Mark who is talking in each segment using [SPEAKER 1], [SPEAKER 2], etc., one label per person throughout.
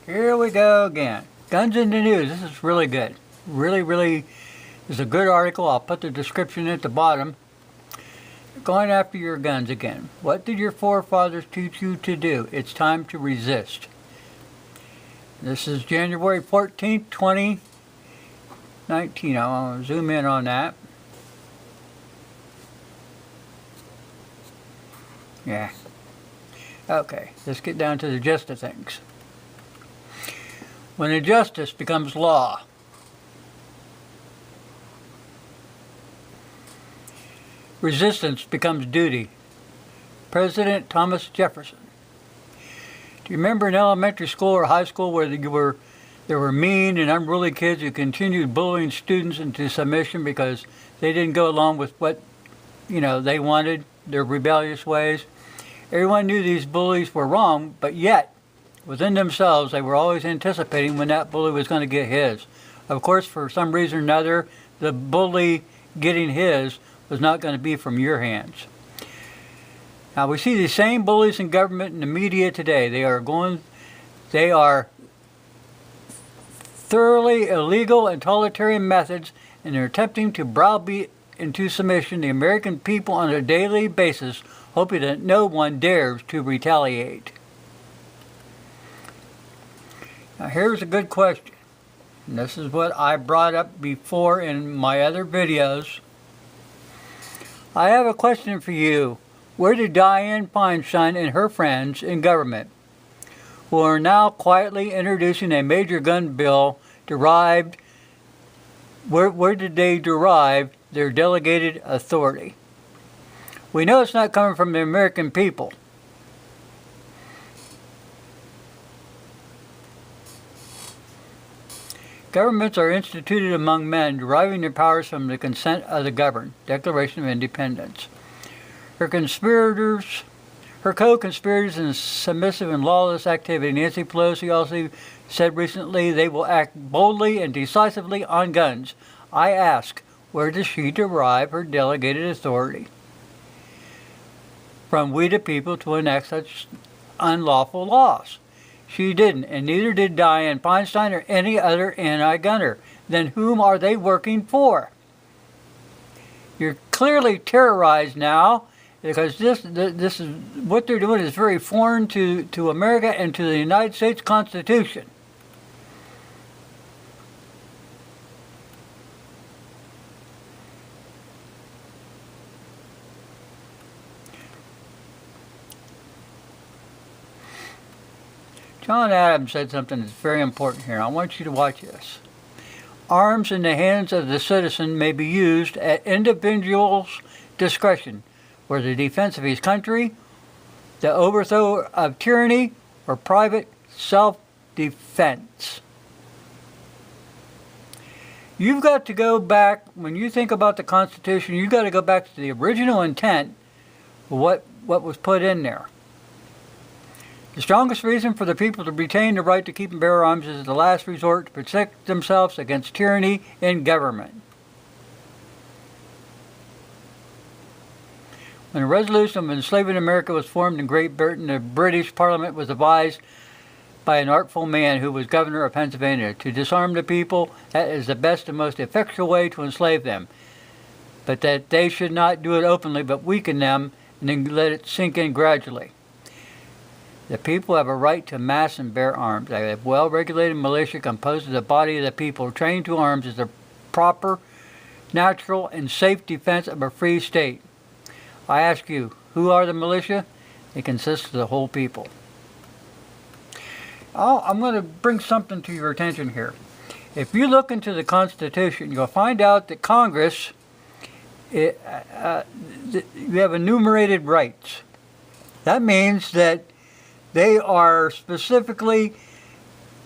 [SPEAKER 1] Here we go again. Guns in the news. This is really good. Really is a good article. I'll put the description at the bottom. Going after your guns again. What did your forefathers teach you to do? It's time to resist. This is January 14th, 2019. I want to zoom in on that. Yeah. Okay, let's get down to the gist of things. When injustice becomes law, resistance becomes duty. President Thomas Jefferson. Do you remember in elementary school or high school where there were mean and unruly kids who continued bullying students into submission because they didn't go along with what they wanted, their rebellious ways? Everyone knew these bullies were wrong, but yet within themselves they were always anticipating when that bully was going to get his. Of course, for some reason or another, the bully getting his was not going to be from your hands. Now we see these same bullies in government and the media today. They are thoroughly illegal and totalitarian methods, and they're attempting to browbeat into submission the American people on a daily basis, hoping that no one dares to retaliate. Now here's a good question. And this is what I brought up before in my other videos. I have a question for you. Where did Dianne Feinstein and her friends in government, who are now quietly introducing a major gun bill, where did they derive their delegated authority? We know it's not coming from the American people. Governments are instituted among men, deriving their powers from the consent of the governed. Declaration of Independence. Her co-conspirators in submissive and lawless activity. Nancy Pelosi also said recently they will act boldly and decisively on guns. I ask, where does she derive her delegated authority? From we the people to enact such unlawful laws. She didn't, and neither did Dianne Feinstein or any other anti-gunner. Then whom are they working for? You're clearly terrorized now, because this is what they're doing is very foreign to America and to the United States Constitution. John Adams said something that's very important here. I want you to watch this. Arms in the hands of the citizen may be used at individual's discretion for the defense of his country, the overthrow of tyranny, or private self-defense. You've got to go back, when you think about the Constitution, you've got to go back to the original intent of what was put in there. The strongest reason for the people to retain the right to keep and bear arms is the last resort to protect themselves against tyranny in government. When a resolution of enslaving America was formed in Great Britain, the British Parliament was advised by an artful man who was governor of Pennsylvania to disarm the people. That is the best and most effectual way to enslave them, but that they should not do it openly but weaken them and then let it sink in gradually. The people have a right to mass and bear arms. They have well-regulated militia composed of the body of the people trained to arms as a proper, natural, and safe defense of a free state. I ask you, who are the militia? It consists of the whole people. I'm going to bring something to your attention here. If you look into the Constitution, you'll find out that Congress, you have enumerated rights. That means that they are specifically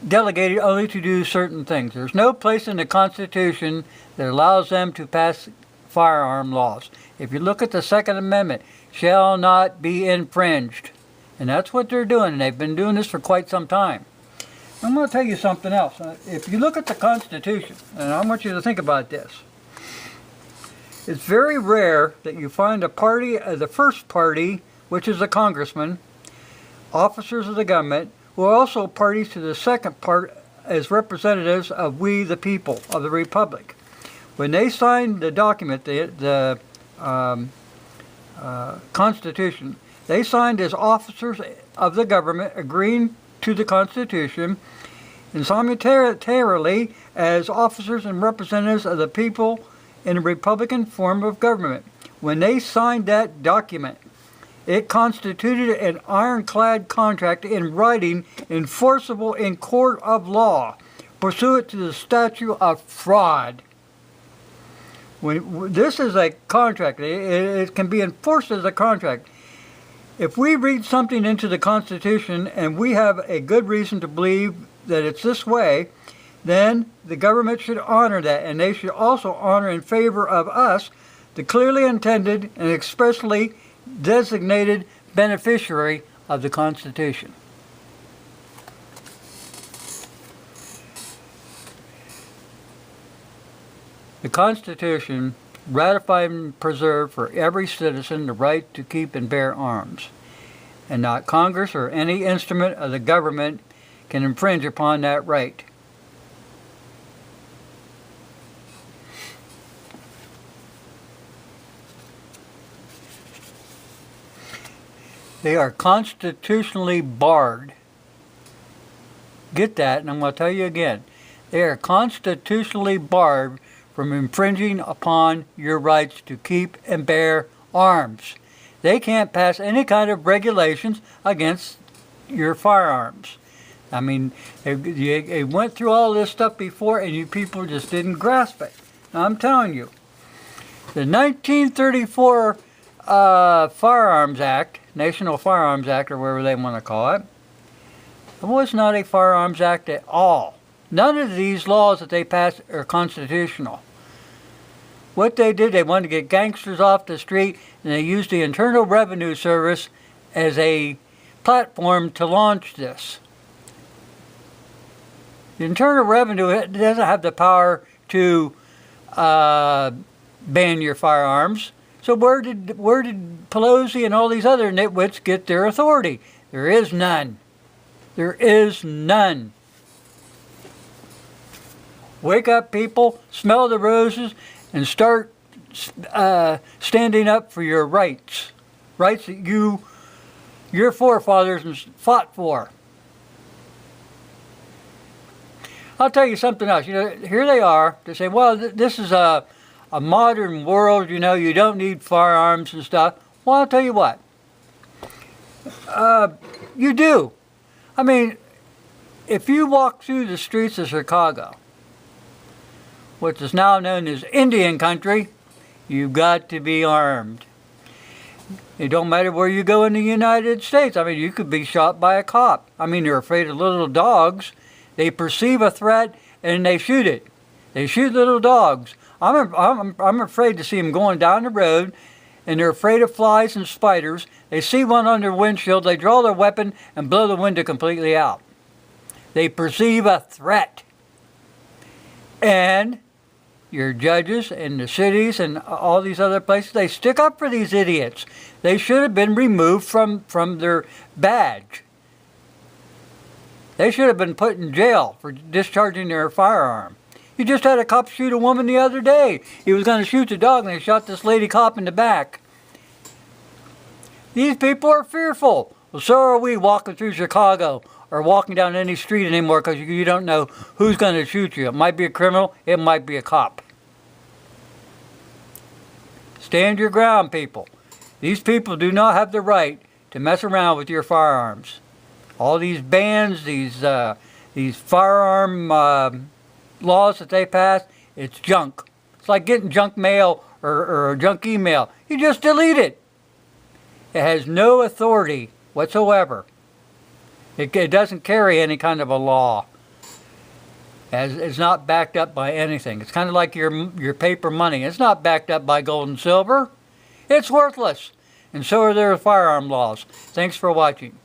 [SPEAKER 1] delegated only to do certain things. There's no place in the Constitution that allows them to pass firearm laws. If you look at the Second Amendment, shall not be infringed. And that's what they're doing, and they've been doing this for quite some time. I'm going to tell you something else. If you look at the Constitution, and I want you to think about this, it's very rare that you find a party, the first party, which is a congressman, officers of the government, who are also parties to the second part as representatives of we the people of the Republic. When they signed the document, the Constitution, they signed as officers of the government agreeing to the Constitution, and simultaneously as officers and representatives of the people in a Republican form of government. When they signed that document, it constituted an ironclad contract in writing, enforceable in court of law, pursuant to the statute of fraud. When this is a contract, it can be enforced as a contract. If we read something into the Constitution and we have a good reason to believe that it's this way, then the government should honor that, and they should also honor in favor of us the clearly intended and expressly designated beneficiary of the Constitution. The Constitution ratified and preserved for every citizen the right to keep and bear arms, and not Congress or any instrument of the government can infringe upon that right. They are constitutionally barred. Get that, and I'm going to tell you again. They are constitutionally barred from infringing upon your rights to keep and bear arms. They can't pass any kind of regulations against your firearms. I mean, they went through all this stuff before, and you people just didn't grasp it. Now, I'm telling you, the 1934 Firearms Act, National Firearms Act, or whatever they want to call it, it was not a Firearms Act at all. None of these laws that they passed are constitutional. What they did, they wanted to get gangsters off the street, and they used the Internal Revenue Service as a platform to launch this. The Internal Revenue doesn't have the power to ban your firearms. So where did Pelosi and all these other nitwits get their authority? There is none. There is none. Wake up, people, smell the roses, and start standing up for your rights. Rights that your forefathers fought for. I'll tell you something else. You know, here they are. They say, well, this is a modern world. You know, you don't need firearms and stuff. Well, I'll tell you what. You do. I mean, if you walk through the streets of Chicago, which is now known as Indian country, you've got to be armed. It don't matter where you go in the United States. I mean, you could be shot by a cop. I mean, they're afraid of little dogs. They perceive a threat and they shoot it. They shoot little dogs. I'm afraid to see them going down the road, and they're afraid of flies and spiders. They see one on their windshield, they draw their weapon and blow the window completely out. They perceive a threat. And your judges in the cities and all these other places, they stick up for these idiots. They should have been removed from their badge. They should have been put in jail for discharging their firearm. You just had a cop shoot a woman the other day. He was going to shoot the dog, and they shot this lady cop in the back. These people are fearful. Well, so are we walking through Chicago or walking down any street anymore, because you don't know who's going to shoot you. It might be a criminal. It might be a cop. Stand your ground, people. These people do not have the right to mess around with your firearms. All these bans, these firearm laws that they pass, it's junk. It's like getting junk mail or junk email. You just delete it. It has no authority whatsoever. It doesn't carry any kind of a law. It's not backed up by anything. It's kind of like your paper money. It's not backed up by gold and silver. It's worthless. And so are their firearm laws. Thanks for watching.